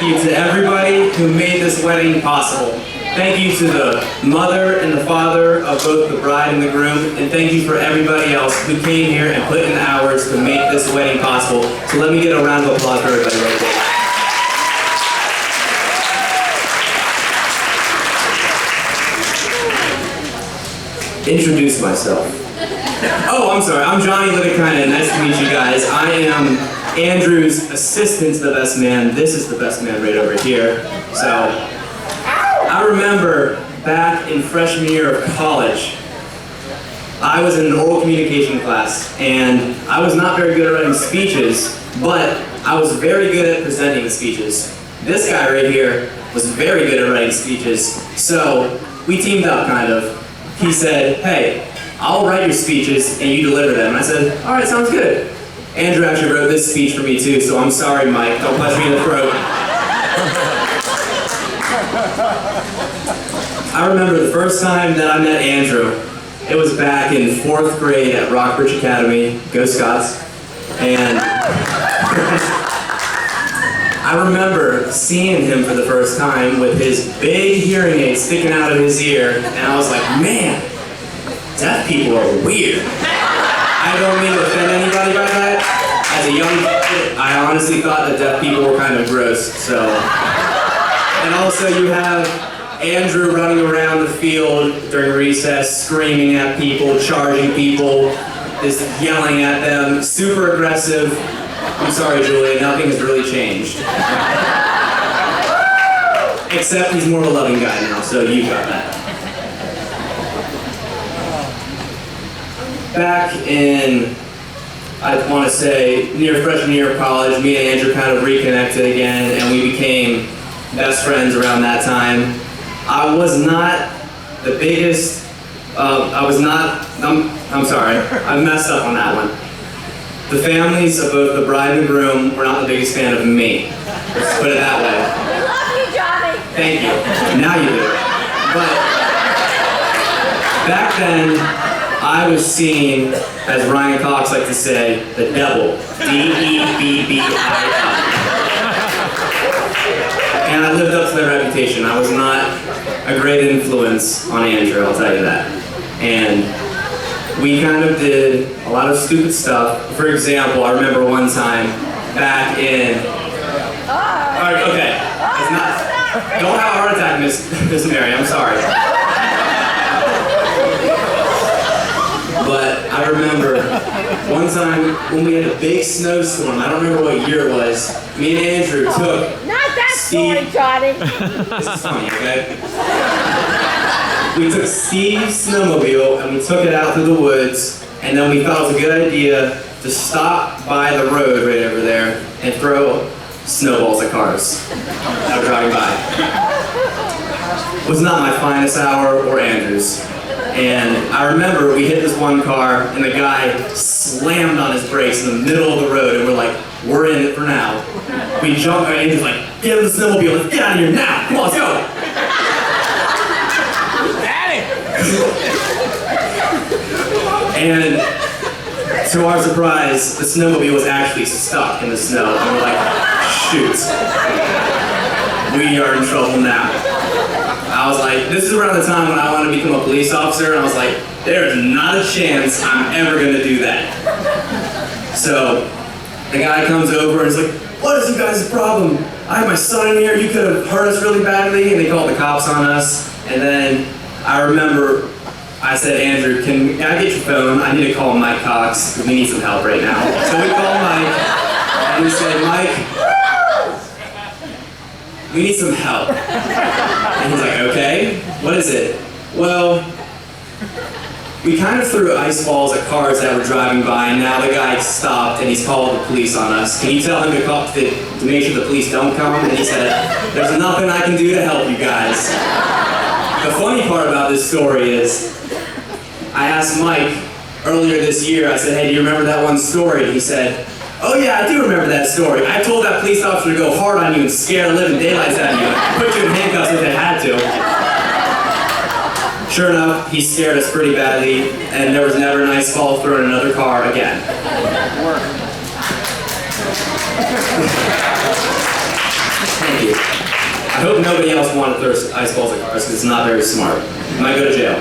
you to everybody who made this wedding possible. Thank you to the mother and the father of both the bride and the groom, and thank you for everybody else who came here and put in the hours to make this wedding possible. So let me get a round of applause for everybody right there. Introduce myself. Oh, I'm sorry. I'm Jonny. Nice to meet you guys. I am Andrew's assistant to the best man. This is the best man right over here. So, I remember back in freshman year of college, I was in an oral communication class, and I was not very good at writing speeches, but I was very good at presenting the speeches. This guy right here was very good at writing speeches, so we teamed up kind of. He said, hey, I'll write your speeches and you deliver them. And I said, all right, sounds good. Andrew actually wrote this speech for me too, so I'm sorry, Mike. Don't punch me in the throat. I remember the first time that I met Andrew. It was back in 4th grade at Rockbridge Academy. Go Scots. And I remember seeing him for the first time with his big hearing aid sticking out of his ear, and I was like, man, deaf people are weird. I don't mean to offend anybody by that. As a young kid, I honestly thought that deaf people were kind of gross, so. And also you have Andrew running around the field during recess, screaming at people, charging people, just yelling at them, super aggressive. I'm sorry, Julie, nothing has really changed. Except he's more of a loving guy now, so you got that. Back in, I want to say, near freshman year of college, me and Andrew kind of reconnected again, and we became best friends around that time. I was not the biggest, I'm sorry, I messed up on that one. The families of both the bride and the groom were not the biggest fan of me. Let's put it that way. We love you, Jonny. Thank you. Now you do. But back then, I was seen, as Ryan Cox liked to say, the devil. D-E-B-B-I-L. And I lived up to that reputation. I was not a great influence on Andrew, I'll tell you that. And we kind of did a lot of stupid stuff. For example, I remember one time back in... Alright, okay. It's not... Don't have a heart attack, Miss Mary, I'm sorry. But I remember one time when we had a big snowstorm, I don't remember what year it was, me and Andrew took... Not that story, Jonny. This is funny, okay? We took Steve's snowmobile and we took it out through the woods, and then we thought it was a good idea to stop by the road right over there and throw snowballs at cars that were driving by. It was not my finest hour or Andrew's. And I remember we hit this one car and the guy slammed on his brakes in the middle of the road, and we're like, we're in it for now. We jumped and Andrew's like, get in the snowmobile, let's get out of here now, come on, let's go. And to our surprise, the snowmobile was actually stuck in the snow, and we're like, shoot, we are in trouble now. I was like, this is around the time when I wanted to become a police officer, and I was like, there's not a chance I'm ever gonna do that. So the guy comes over and is like, what is you guys' problem? I have my son in here, you could have hurt us really badly, and they called the cops on us. And then I remember I said, Andrew, can I get your phone? I need to call Mike Cox, because we need some help right now. So we called Mike, and we said, Mike, we need some help. And he's like, okay, what is it? Well, we kind of threw ice balls at cars that were driving by, and now the guy stopped and he's called the police on us. Can you tell him to make sure the police don't come? And he said, there's nothing I can do to help you guys. The funny part about this story is, I asked Mike earlier this year, I said, hey, do you remember that one story? He said, oh yeah, I do remember that story. I told that police officer to go hard on you and scare the living daylights out of you, put you in handcuffs if they had to. Sure enough, he scared us pretty badly, and there was never an ice ball thrown in another car again. Thank you. I hope nobody else wanted to throw ice balls at cars because it's not very smart. You might go to jail.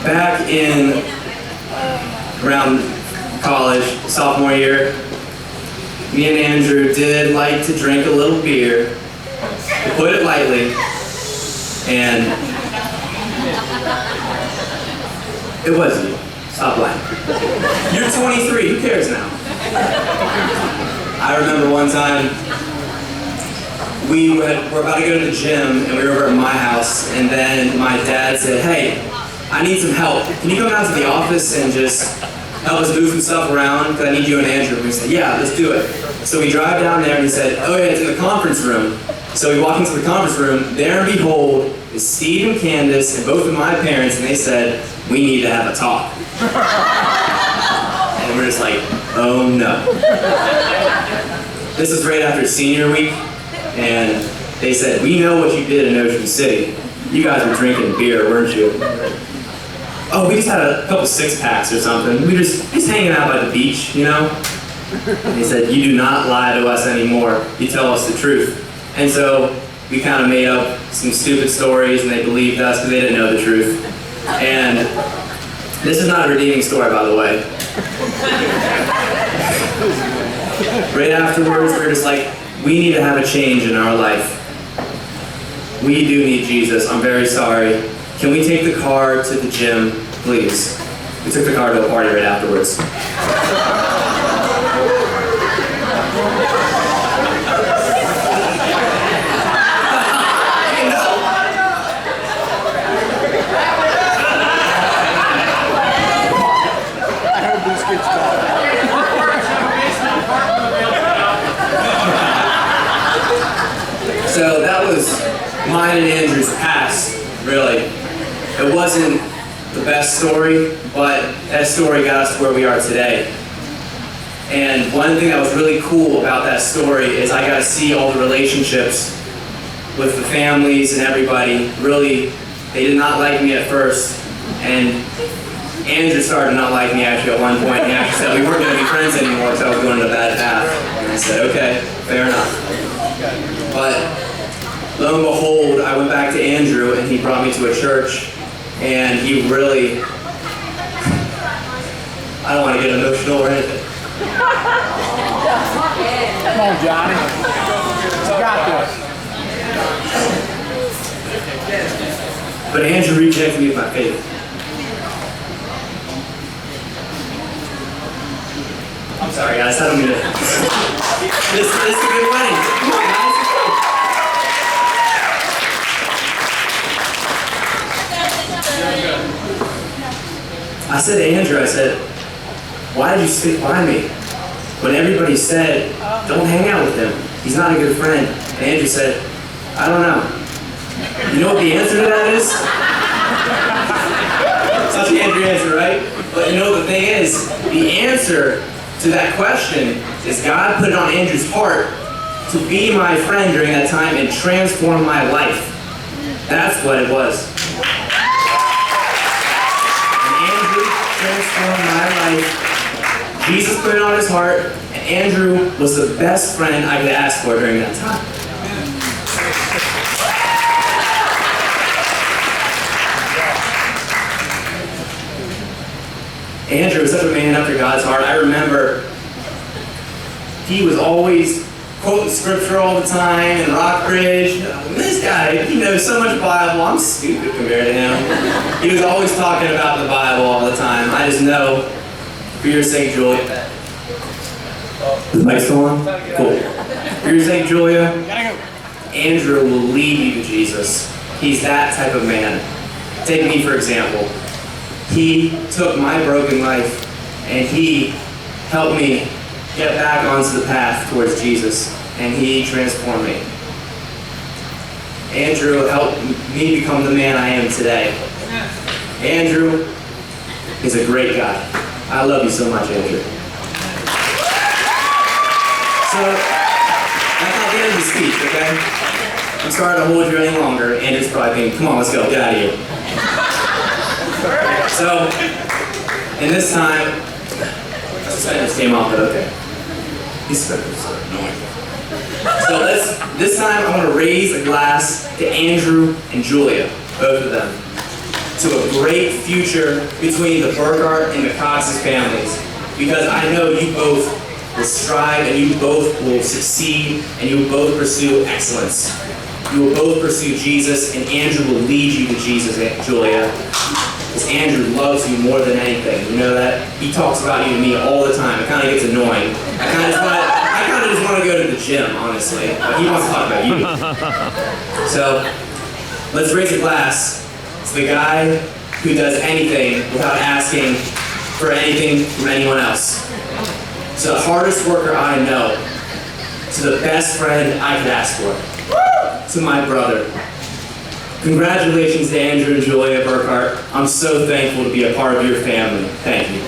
Back in around college, sophomore year, me and Andrew did like to drink a little beer, to put it lightly, and it was you. Stop lying. You're 23, who cares now? I remember one time, we were about to go to the gym, and we were over at my house, and then my dad said, hey, I need some help. Can you come out to the office and just help us move some stuff around? Because I need you and Andrew. And we said, yeah, let's do it. So we drive down there, and he said, oh yeah, it's in the conference room. So we walk into the conference room, there and behold, is Steve and Candace, and both of my parents, and they said, we need to have a talk. And we're just like, oh no. This is right after senior week, and they said, we know what you did in Ocean City. You guys were drinking beer, weren't you? Oh, we just had a couple six-packs or something. We were just hanging out by the beach, you know? And they said, you do not lie to us anymore. You tell us the truth. And so we kind of made up some stupid stories, and they believed us because they didn't know the truth. And this is not a redeeming story, by the way. Right afterwards, we were just like, we need to have a change in our life. We do need Jesus. I'm very sorry. Can we take the car to the gym, please? We took the car to a party right afterwards. So that was mine and Andrew's past, really. It wasn't the best story, but that story got us to where we are today. And one thing that was really cool about that story is I got to see all the relationships with the families and everybody. Really, they did not like me at first. And Andrew started to not like me actually at one point. He actually said we weren't going to be friends anymore because I was going in a bad path. And I said, okay, fair enough. But lo and behold, I went back to Andrew and he brought me to a church, and he really, I don't want to get emotional or anything. Come on, Johnny. You got this. But Andrew rejected me with my faith. I'm sorry guys, I don't mean to. This is a good wedding. Come on guys. I said to Andrew, I said, why did you stick by me? When everybody said, don't hang out with him, he's not a good friend. And Andrew said, I don't know. You know what the answer to that is? Such an Andrew answer, right? But you know the thing is, the answer to that question is God put it on Andrew's heart to be my friend during that time and transform my life. That's what it was. Transformed my life. Jesus put it on his heart, and Andrew was the best friend I could ask for during that time. Andrew was such a man after God's heart. I remember he was always quoting scripture all the time in Rockbridge. This guy, he knows so much Bible. I'm stupid compared to him. He was always talking about the Bible all the time. I just know, for your sake, Julia. Is the mic still on? Cool. For your sake, Julia, Andrew will lead you to Jesus. He's that type of man. Take me, for example. He took my broken life and he helped me get back onto the path towards Jesus, and he transformed me. Andrew helped me become the man I am today. Andrew is a great guy. I love you so much, Andrew. So, that's not the end of the speech, okay? I'm sorry to hold you any longer. Andrew's probably thinking, come on, let's go, get out of here. So, in this time, suspenders came off, but okay. These specters are annoying. So this time I want to raise a glass to Andrew and Julia, both of them, to a great future between the Burkhart and the Cox's families. Because I know you both will strive and you both will succeed and you will both pursue excellence. You will both pursue Jesus, and Andrew will lead you to Jesus, Julia. Because Andrew loves you more than anything. You know that? He talks about you to me all the time. It kind of gets annoying. I kind of just want to go to the gym, honestly. But he wants to talk about you. So, let's raise a glass to the guy who does anything without asking for anything from anyone else. To the hardest worker I know. To the best friend I could ask for. To my brother. Congratulations to Andrew and Julia Burkhart. I'm so thankful to be a part of your family. Thank you.